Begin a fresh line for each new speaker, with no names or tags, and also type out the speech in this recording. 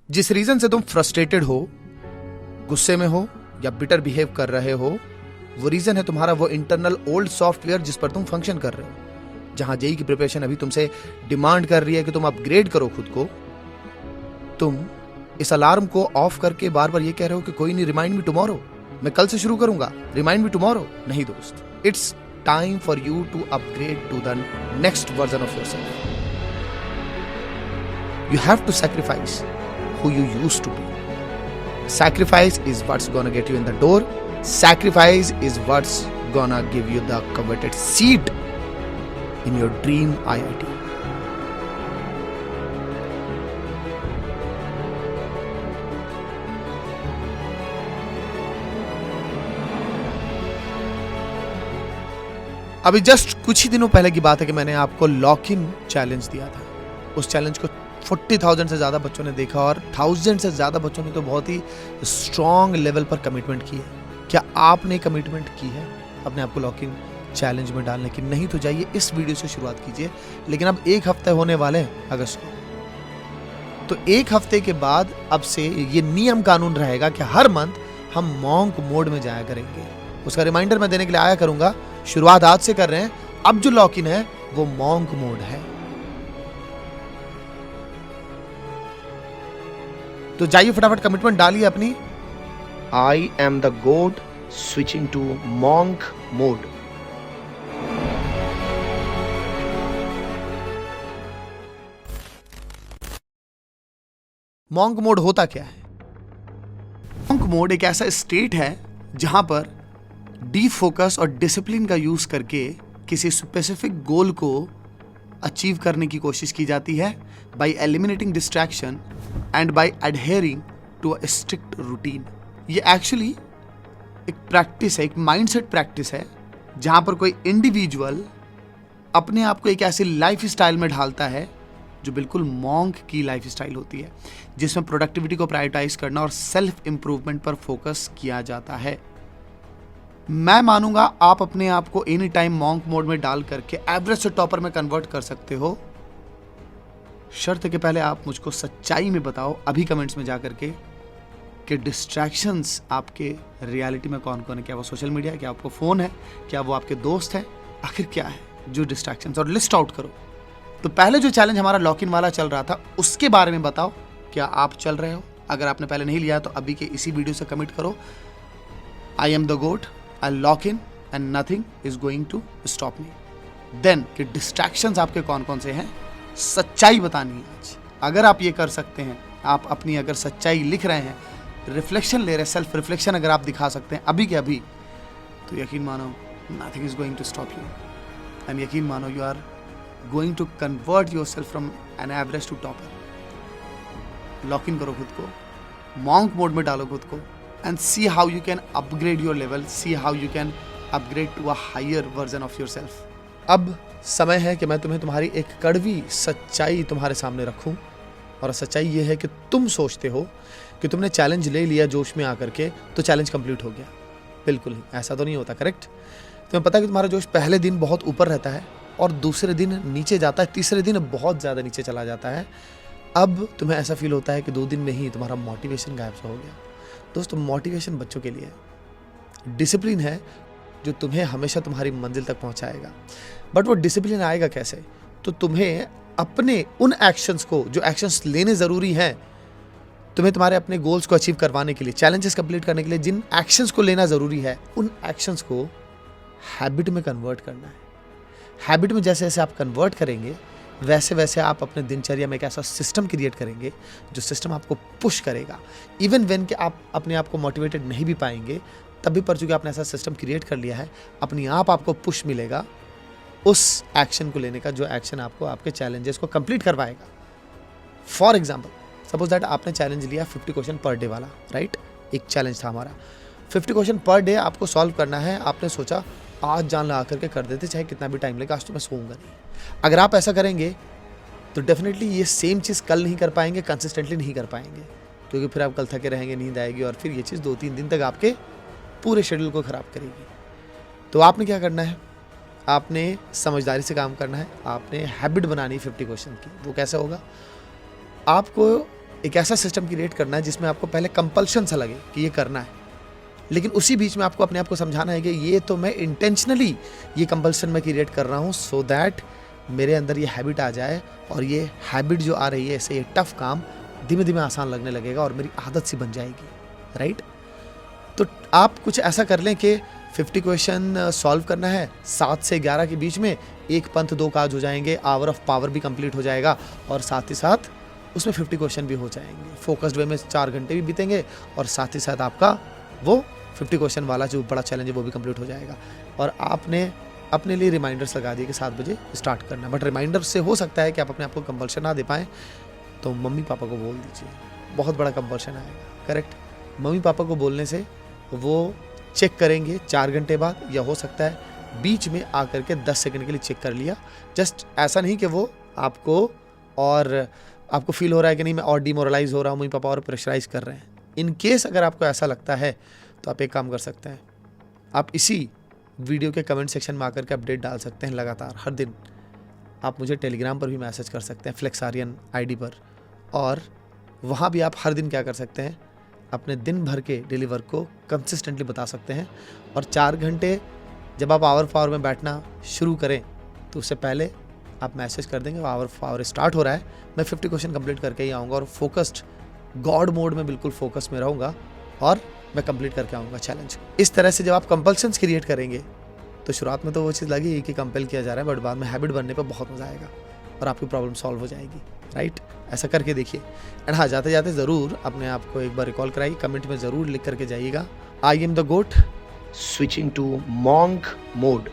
जिस रीजन से तुम फ्रस्ट्रेटेड हो, गुस्से में हो या बिटर बिहेव कर रहे हो, वो रीजन है तुम्हारा वो इंटरनल ओल्ड सॉफ्टवेयर जिस पर तुम फंक्शन कर रहे हो। जहां जेई की प्रिपरेशन अभी तुमसे डिमांड कर रही है कि तुम अपग्रेड करो खुद को, तुम इस अलार्म को ऑफ करके बार बार ये कह रहे हो कि कोई नहीं, रिमाइंड मी टुमारो, मैं कल से शुरू करूंगा, रिमाइंड मी टुमारो। नहीं दोस्त, it's time for you to upgrade to the next version of yourself. You have to sacrifice who you used to be. Sacrifice is what's gonna get you in the door. Sacrifice is what's gonna give you the coveted seat in your dream IIT. अभी just कुछ ही दिनों पहले की बात है कि मैंने आपको लॉक इन चैलेंज दिया था। उस चैलेंज को 40,000 से ज़्यादा बच्चों ने देखा और 1000 से ज़्यादा बच्चों ने तो बहुत ही स्ट्रॉन्ग लेवल पर कमिटमेंट की है। क्या आपने कमिटमेंट की है अपने आप को लॉक इन चैलेंज में डालने की? नहीं तो जाइए इस वीडियो से शुरुआत कीजिए। लेकिन अब 1 हफ्ते होने वाले हैं अगस्त को, तो 1 हफ्ते के बाद अब से ये नियम कानून रहेगा कि हर मंथ हम मॉन्क मोड में जाया करेंगे। उसका रिमाइंडर मैं देने के लिए आया करूंगा। शुरुआत आज से कर रहे हैं। अब जो लॉक इन है वो मॉन्क मोड है। तो जाइए फटाफट कमिटमेंट डालिए अपनी। I am the goat switching to monk mode. Monk mode होता क्या है? मॉन्क मोड एक ऐसा स्टेट है जहां पर डीप फोकस और डिसिप्लिन का यूज करके किसी स्पेसिफिक गोल को अचीव करने की कोशिश की जाती है by eliminating distraction and by adhering to a strict routine. ये एक्चुअली एक प्रैक्टिस है, एक माइंडसेट प्रैक्टिस है, जहां पर कोई इंडिविजुअल अपने आप को एक ऐसी लाइफ स्टाइल में ढालता है जो बिल्कुल मॉन्क की लाइफ स्टाइल होती है, जिसमें प्रोडक्टिविटी को प्रायोरिटाइज करना और सेल्फ इंप्रूवमेंट पर फोकस किया जाता है। मैं मानूंगा आप अपने आप को एनी टाइम मॉन्क मोड में डाल करके एवरेज से टॉपर में कन्वर्ट कर सकते हो। शर्त के पहले आप मुझको सच्चाई में बताओ अभी कमेंट्स में जाकर के कि डिस्ट्रैक्शंस आपके रियलिटी में कौन कौन है। क्या वो सोशल मीडिया है, क्या आपको फोन है, क्या वो आपके दोस्त है, आखिर क्या है जो डिस्ट्रैक्शंस, और लिस्ट आउट करो। तो पहले जो चैलेंज हमारा लॉक इन वाला चल रहा था उसके बारे में बताओ, क्या आप चल रहे हो? अगर आपने पहले नहीं लिया तो अभी के इसी वीडियो से कमिट करो। I am the goat, I lock in and nothing is going to stop me. Then कि डिस्ट्रैक्शंस आपके कौन कौन से हैं, सच्चाई बतानी है आज। अगर आप ये कर सकते हैं, आप अपनी अगर सच्चाई लिख रहे हैं, रिफ्लेक्शन ले रहे हैं, सेल्फ रिफ्लेक्शन अगर आप दिखा सकते हैं अभी के अभी, तो यकीन मानो nothing is going to stop you. And यकीन मानो you are going to convert yourself from an average to topper. Lock in करो खुद को, मॉन्क मोड में डालो खुद को, and see how you can upgrade your level, see how you can upgrade to a higher version of yourself. अब समय है कि मैं तुम्हें तुम्हारी एक कड़वी सच्चाई तुम्हारे सामने रखूं, और सच्चाई ये है कि तुम सोचते हो कि तुमने चैलेंज ले लिया जोश में आकर के तो चैलेंज कंप्लीट हो गया। बिल्कुल नहीं, ऐसा तो नहीं होता। करेक्ट? तुम्हें पता है कि तुम्हारा जोश पहले दिन बहुत ऊपर रहता है और दूसरे दिन नीचे जाता है, तीसरे दिन बहुत ज़्यादा नीचे चला जाता है। अब तुम्हें ऐसा फील होता है कि 2 दिन में ही तुम्हारा मोटिवेशन गायब सा हो गया। दोस्तों, मोटिवेशन बच्चों के लिए है, डिसिप्लिन है जो तुम्हें हमेशा तुम्हारी मंजिल तक पहुंचाएगा। बट वो डिसिप्लिन आएगा कैसे? तो तुम्हें अपने उन एक्शंस को, जो एक्शंस लेने ज़रूरी हैं, तुम्हें तुम्हारे अपने गोल्स को अचीव करवाने के लिए, चैलेंजेस कंप्लीट करने के लिए जिन एक्शंस को लेना ज़रूरी है, उन एक्शंस को हैबिट में कन्वर्ट करना है। हैबिट में जैसे जैसे आप कन्वर्ट करेंगे वैसे वैसे आप अपने दिनचर्या में एक ऐसा सिस्टम क्रिएट करेंगे जो सिस्टम आपको पुश करेगा। इवन व्हेन कि आप अपने आप को मोटिवेटेड नहीं भी पाएंगे, तब भी पर चूंकि आपने ऐसा सिस्टम क्रिएट कर लिया है, अपने आप आपको पुश मिलेगा उस एक्शन को लेने का जो एक्शन आपको आपके चैलेंजेस को कंप्लीट करवाएगा। फॉर एग्जाम्पल, सपोज दैट आपने चैलेंज लिया 50 क्वेश्चन पर डे वाला, राइट? एक चैलेंज था हमारा, 50 क्वेश्चन पर डे आपको सॉल्व करना है। आपने सोचा आज जान लगा करके कर देते, चाहे कितना भी टाइम लगे, आज तो मैं सोऊंगा नहीं। अगर आप ऐसा करेंगे तो डेफिनेटली ये सेम चीज़ कल नहीं कर पाएंगे, कंसिस्टेंटली नहीं कर पाएंगे, क्योंकि फिर आप कल थके रहेंगे, नींद आएगी और फिर ये चीज़ 2-3 दिन तक आपके पूरे शेड्यूल को ख़राब करेगी। तो आपने क्या करना है? आपने समझदारी से काम करना है। आपने हैबिट बनानी 50 क्वेश्चन की। वो कैसे होगा? आपको एक ऐसा सिस्टम क्रिएट करना है जिसमें आपको पहले कंपल्शन सा लगे कि ये करना है, लेकिन उसी बीच में आपको अपने आप को समझाना है कि ये तो मैं इंटेंशनली ये कंपल्शन में क्रिएट कर रहा हूँ सो दैट मेरे अंदर ये हैबिट आ जाए, और ये हैबिट जो आ रही है इससे ये टफ काम धीमे धीमे आसान लगने लगेगा और मेरी आदत सी बन जाएगी, राइट। तो आप कुछ ऐसा कर लें कि 50 क्वेश्चन सॉल्व करना है 7 से 11 के बीच में, एक पंथ 2 काज हो जाएंगे, आवर ऑफ पावर भी कंप्लीट हो जाएगा और साथ ही साथ उसमें 50 क्वेश्चन भी हो जाएंगे। फोकस्ड वे में 4 घंटे भी बीतेंगे और साथ ही साथ आपका वो 50 क्वेश्चन वाला जो बड़ा चैलेंज है वो भी कंप्लीट हो जाएगा। और आपने अपने लिए रिमाइंडर्स लगा दिए कि 7 बजे स्टार्ट करना है, बट रिमाइंडर से हो सकता है कि आप अपने आप को कंपल्शन ना दे पाएँ, तो मम्मी पापा को बोल दीजिए, बहुत बड़ा कंपल्शन आएगा, करेक्ट। मम्मी पापा को बोलने से वो चेक करेंगे 4 घंटे बाद, या हो सकता है बीच में आकर के 10 सेकंड के लिए चेक कर लिया, जस्ट ऐसा नहीं कि वो आपको फील हो रहा है कि नहीं मैं और डिमोरलाइज हो रहा हूँ, मम्मी पापा और प्रेशराइज कर रहे हैं। इन केस अगर आपको ऐसा लगता है तो आप एक काम कर सकते हैं, आप इसी वीडियो के कमेंट सेक्शन में आकर के अपडेट डाल सकते हैं लगातार हर दिन। आप मुझे टेलीग्राम पर भी मैसेज कर सकते हैं फ्लेक्सारियन आईडी पर, और वहाँ भी आप हर दिन क्या कर सकते हैं, अपने दिन भर के डेली वर्क को कंसिस्टेंटली बता सकते हैं। और 4 घंटे जब आप आवर पावर में बैठना शुरू करें तो उससे पहले आप मैसेज कर देंगे आवर पावर स्टार्ट हो रहा है, मैं 50 क्वेश्चन कंप्लीट करके ही आऊँगा और फोकस्ड गॉड मोड में बिल्कुल फोकस में रहूँगा और मैं कंप्लीट करके आऊँगा चैलेंज। इस तरह से जब आप कंपल्शंस क्रिएट करेंगे तो शुरुआत में तो वो चीज़ लगी कि कंपेल किया जा रहा है, बट बाद में हैबिट बनने पर बहुत मज़ा आएगा और आपकी प्रॉब्लम सॉल्व हो जाएगी, राइट। ऐसा करके देखिए। एंड हाँ, जाते जाते ज़रूर अपने आप को एक बार रिकॉल कराइए, कमेंट में ज़रूर लिख करके जाइएगा, I am the goat
switching to monk mode